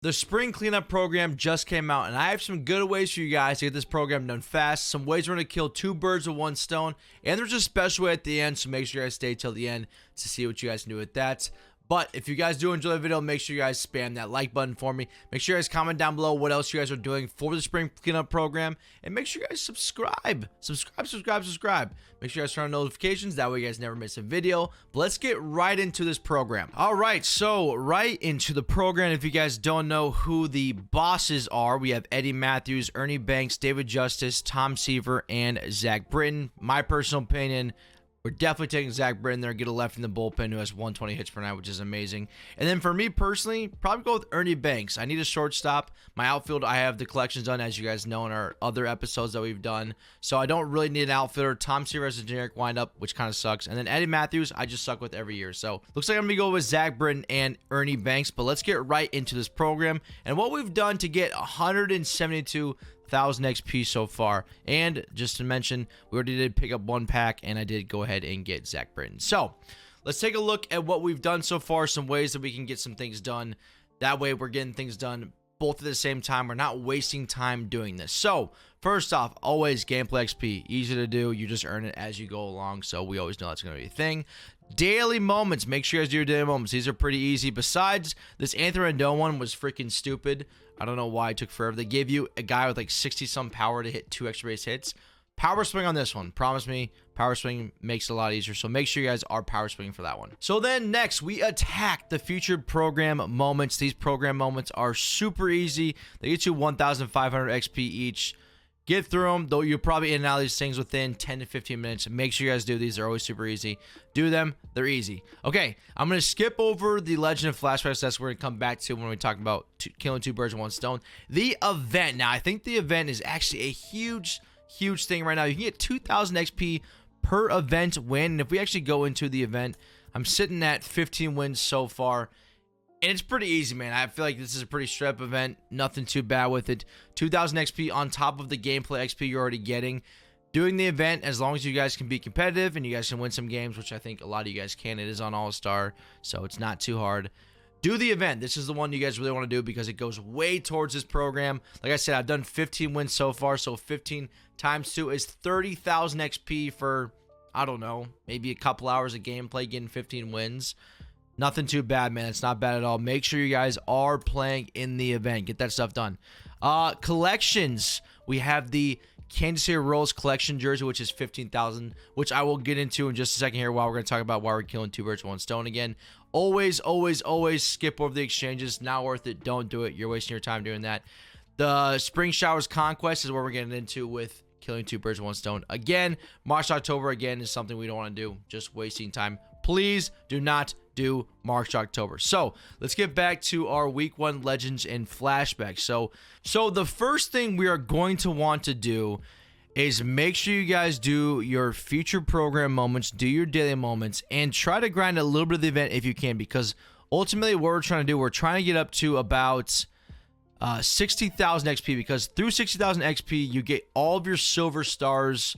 The spring cleanup program just came out, and I have some good ways for you guys to get this program done fast. Some ways we're going to kill two birds with one stone, and there's a special way at the end, so make sure you guys stay till the end to see what you guys can do with that. But if you guys do enjoy the video, make sure you guys spam that like button for me. Make sure you guys comment down below what else you guys are doing for the spring cleanup program. And make sure you guys subscribe. Subscribe. Make sure you guys turn on notifications. That way you guys never miss a video. But let's get right into this program. Alright, so right into the program. If you guys don't know who the bosses are, we have Eddie Matthews, Ernie Banks, David Justice, Tom Seaver, and Zach Britton. My personal opinion, we're definitely taking Zach Britton there, get a left in the bullpen who has 120 hits per night, which is amazing. And then for me personally, probably go with Ernie Banks. I need a shortstop. My outfield, I have the collections done, as you guys know in our other episodes that we've done. So I don't really need an outfielder. Tom Seaver has a generic windup, which kind of sucks. And then Eddie Matthews, I just suck with every year. So looks like I'm going to go with Zach Britton and Ernie Banks. But let's get right into this program and what we've done to get 172,000 XP so far. And just to mention, we already did pick up one pack, and I did go ahead and get Zach Britton. So let's take a look at what we've done so far, some ways that we can get some things done. That way we're getting things done both at the same time. We're not wasting time doing this. So first off, always gameplay XP, easy to do. You just earn it as you go along, so we always know that's going to be a thing. Daily moments, make sure you guys do your daily moments. These are pretty easy. Besides, this Anthony Rendon one was freaking stupid. I don't know why it took forever. They gave you a guy with like 60 some power to hit 2 extra base hits. Power swing on this one, promise me. Power swing makes it a lot easier, so make sure you guys are power swinging for that one. So then next, we attack the featured program moments. These program moments are super easy. They get you 1,500 XP each. Get through them, though you'll probably in and out of these things within 10 to 15 minutes. Make sure you guys do these. They're always super easy. Do them. They're easy. Okay, I'm going to skip over the Legend of Flashbacks. That's what we're going to come back to when we talk about killing two birds with one stone. The event. Now, I think the event is actually a huge thing right now. You can get 2,000 XP per event win. And if we actually go into the event, I'm sitting at 15 wins so far. And it's pretty easy, man. I feel like this is a pretty straight up event. Nothing too bad with it. 2,000 XP on top of the gameplay XP you're already getting. Doing the event, as long as you guys can be competitive and you guys can win some games, which I think a lot of you guys can. It is on All-Star, so it's not too hard. Do the event. This is the one you guys really want to do because it goes way towards this program. Like I said, I've done 15 wins so far, so 15 times 2 is 30,000 XP for, I don't know, maybe a couple hours of gameplay getting 15 wins. Nothing too bad, man. It's not bad at all. Make sure you guys are playing in the event. Get that stuff done. Collections. We have the Kansas City Royals collection jersey, which is 15,000, which I will get into in just a second here while we're going to talk about why we're killing two birds with one stone again. Always skip over the exchanges. Not worth it. Don't do it. You're wasting your time doing that. The Spring Showers Conquest is what we're getting into with killing two birds with one stone. Again, March, October, again, is something we don't want to do. Just wasting time. Please do not do March, October. So let's get back to our week 1 legends and flashbacks. So the first thing we are going to want to do is make sure you guys do your future program moments, do your daily moments, and try to grind a little bit of the event if you can, because ultimately what we're trying to do, we're trying to get up to about 60,000 XP, because through 60,000 XP you get all of your silver stars,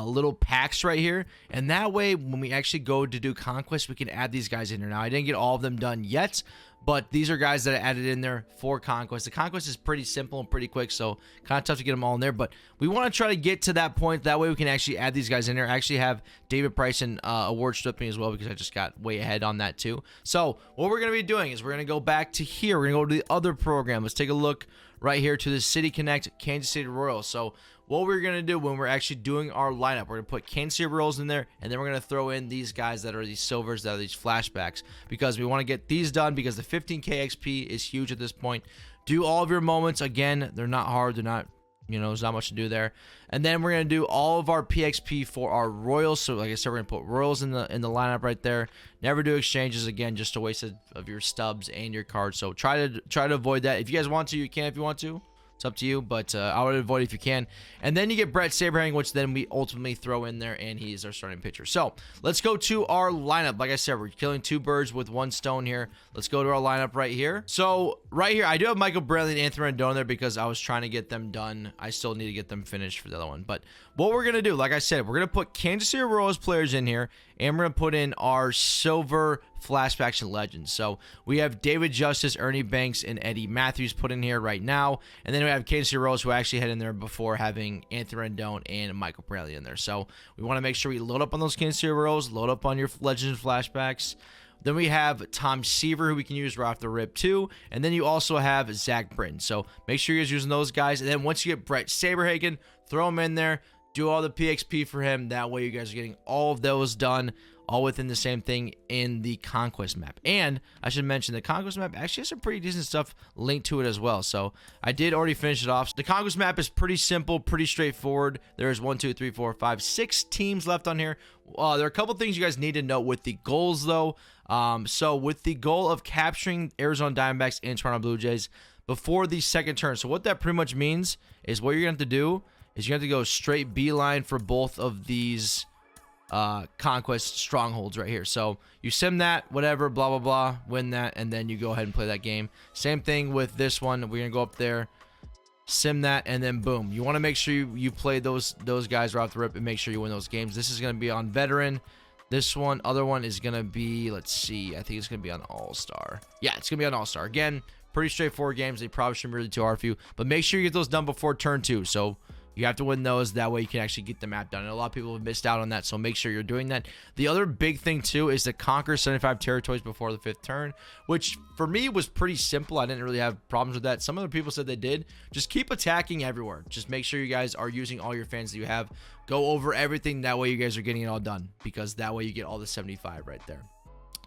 little packs right here, and that way when we actually go to do conquest, we can add these guys in here. Now I didn't get all of them done yet, but these are guys that I added in there for conquest. The conquest is pretty simple and pretty quick, so kind of tough to get them all in there, but we want to try to get to that point. That way we can actually add these guys in there. I actually have David Price and award stripping as well, because I just got way ahead on that too. So what we're going to be doing is we're going to go back to here. We're going to go to the other program. Let's take a look right here to the City Connect Kansas City Royals. So what we're going to do when we're actually doing our lineup, we're going to put Kansas City Royals in there, and then we're going to throw in these guys that are these silvers, that are these flashbacks, because we want to get these done, because the 15k XP is huge at this point. Do all of your moments. Again, they're not hard. They're not, you know, there's not much to do there. And then we're going to do all of our PXP for our Royals. So like I said, we're going to put Royals in the lineup right there. Never do exchanges, again, just a waste of your stubs and your cards. So try to avoid that. If you guys want to, you can if you want to. It's up to you, but I would avoid it if you can. And then you get Brett Saberhagen, which then we ultimately throw in there, and he's our starting pitcher. So let's go to our lineup. Like I said, we're killing two birds with one stone here. Let's go to our lineup right here. So right here, I do have Michael Brantley and Anthony Rendon there because I was trying to get them done. I still need to get them finished for the other one. But what we're going to do, like I said, we're going to put Kansas City Royals players in here, and we're going to put in our silver flashbacks and legends. So we have David Justice, Ernie Banks, and Eddie Matthews put in here right now. And then we have Casey Rose, who actually had in there before, having Anthony Rendon and Michael Brantley in there. So we want to make sure we load up on those Casey Rose, load up on your legends flashbacks. Then we have Tom Seaver, who we can use right off the rip too. And then you also have Zach Britton. So make sure you're using those guys. And then once you get Brett Saberhagen, throw him in there. Do all the PXP for him. That way you guys are getting all of those done, all within the same thing in the Conquest map. And I should mention the Conquest map actually has some pretty decent stuff linked to it as well. So I did already finish it off. The Conquest map is pretty simple, pretty straightforward. There's 1, 2, 3, 4, 5, 6 teams left on here. There are a couple things you guys need to know with the goals though. So with the goal of capturing Arizona Diamondbacks and Toronto Blue Jays before the second turn. So what that pretty much means is what you're going to have to do is you have to go straight beeline for both of these Conquest strongholds right here. So you sim that, whatever, blah, blah, blah, win that, and then you go ahead and play that game. Same thing with this one. We're going to go up there, sim that, and then boom. You want to make sure you play those guys right off the rip and make sure you win those games. This is going to be on veteran. This one, other one is going to be, let's see, I think it's going to be on All-Star. Yeah, it's going to be on All-Star. Again, pretty straightforward games. They probably shouldn't be really too hard for you, but make sure you get those done before turn 2. So you have to win those. That way you can actually get the map done. And a lot of people have missed out on that, so make sure you're doing that. The other big thing, too, is to conquer 75 territories before the 5th turn, which for me was pretty simple. I didn't really have problems with that. Some other people said they did. Just keep attacking everywhere. Just make sure you guys are using all your fans that you have. Go over everything. That way you guys are getting it all done, because that way you get all the 75 right there.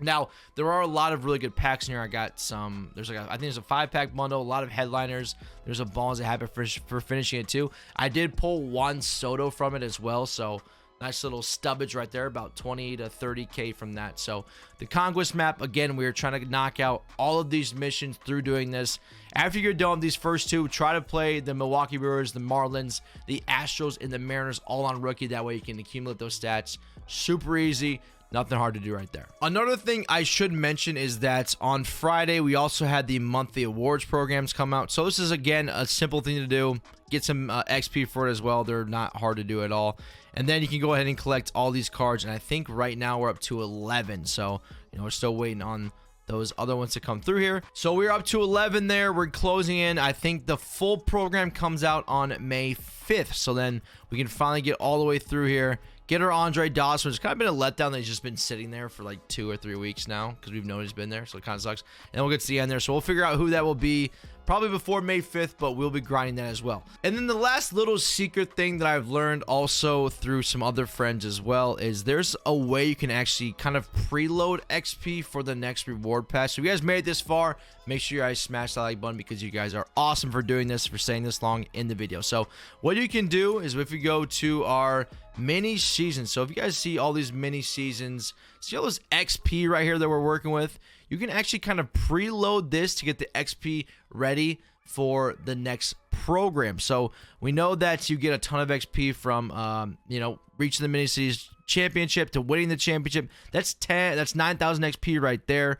Now, there are a lot of really good packs in here. I got some, I think there's a 5-pack bundle, a lot of headliners. There's a Balls of Habit for finishing it too. I did pull Juan Soto from it as well, so nice little stubbage right there, about 20 to 30K from that. So the Conquest map, again, we are trying to knock out all of these missions through doing this. After you're done with these first 2, try to play the Milwaukee Brewers, the Marlins, the Astros, and the Mariners all on rookie. That way you can accumulate those stats. Super easy. Nothing hard to do right there. Another thing I should mention is that on Friday, we also had the monthly awards programs come out. So this is, again, a simple thing to do. Get some XP for it as well. They're not hard to do at all. And then you can go ahead and collect all these cards. And I think right now we're up to 11. So, we're still waiting on those other ones to come through here. So we're up to 11 there. We're closing in. I think the full program comes out on May 5th. So then we can finally get all the way through here. Get our Andre Dawson. It's kind of been a letdown that he's just been sitting there for like 2 or 3 weeks now, because we've known he's been there, so it kind of sucks. And we'll get to the end there, so we'll figure out who that will be probably before May 5th, but we'll be grinding that as well. And then the last little secret thing that I've learned also through some other friends as well is there's a way you can actually kind of preload XP for the next reward pass. So if you guys made it this far, make sure you guys smash that like button, because you guys are awesome for doing this, for staying this long in the video. So what you can do is if you go to our mini seasons, so if you guys see all these mini seasons, see all this XP right here that we're working with, you can actually kind of preload this to get the XP ready for the next program. So we know that you get a ton of XP from reaching the mini series championship to winning the championship. That's 9,000 XP right there.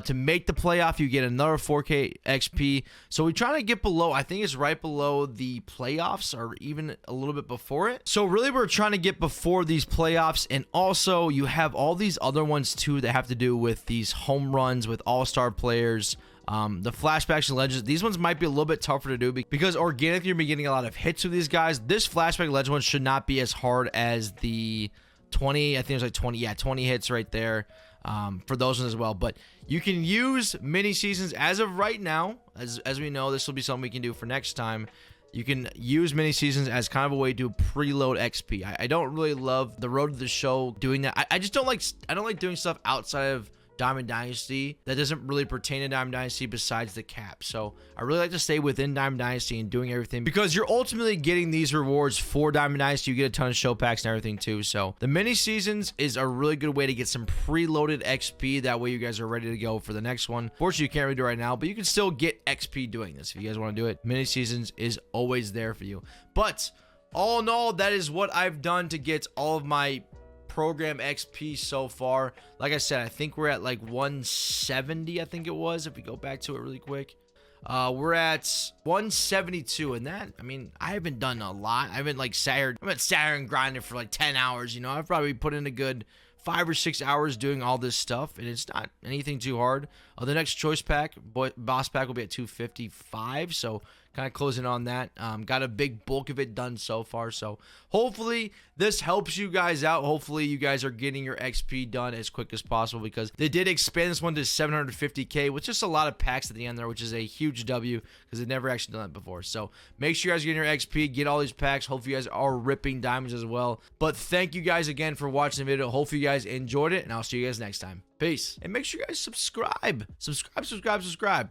To make the playoff, you get another 4K XP. So we're trying to get below, I think it's right below the playoffs, or even a little bit before it. So really we're trying to get before these playoffs. And also you have all these other ones too that have to do with these home runs with all-star players. The flashbacks and legends, these ones might be a little bit tougher to do because organically you're getting a lot of hits with these guys. This flashback legend one should not be as hard as the 20, I think it's like 20 hits right there for those ones as well. But you can use mini seasons as of right now. As we know, this will be something we can do for next time. You can use mini seasons as kind of a way to preload XP. I don't really love the road to the show doing that. I just don't like doing stuff outside of Diamond Dynasty that doesn't really pertain to Diamond Dynasty besides the cap. So I really like to stay within Diamond Dynasty and doing everything, because you're ultimately getting these rewards for Diamond Dynasty. You get a ton of show packs and everything too. So the mini seasons is a really good way to get some preloaded XP. That way you guys are ready to go for the next one. Fortunately, you can't really do it right now, but you can still get XP doing this. If you guys want to do it, mini seasons is always there for you. But all in all, that is what I've done to get all of my program XP so far. Like I said, I think we're at like 170, I think it was, if we go back to it really quick. We're at 172, and that, I mean, I haven't done a lot. I haven't sat here and grinded for like 10 hours. I've probably put in a good 5 or 6 hours doing all this stuff, and it's not anything too hard. The next choice pack, boss pack, will be at 255, so kind of closing on that. Got a big bulk of it done so far, so hopefully this helps you guys out. Hopefully you guys are getting your XP done as quick as possible, because they did expand this one to 750k with just a lot of packs at the end there, which is a huge W because they've never actually done that before. So make sure you guys get your XP, get all these packs. Hopefully you guys are ripping diamonds as well. But thank you guys again for watching the video. Hopefully you guys enjoyed it, and I'll see you guys next time. Peace. And make sure you guys subscribe. Subscribe.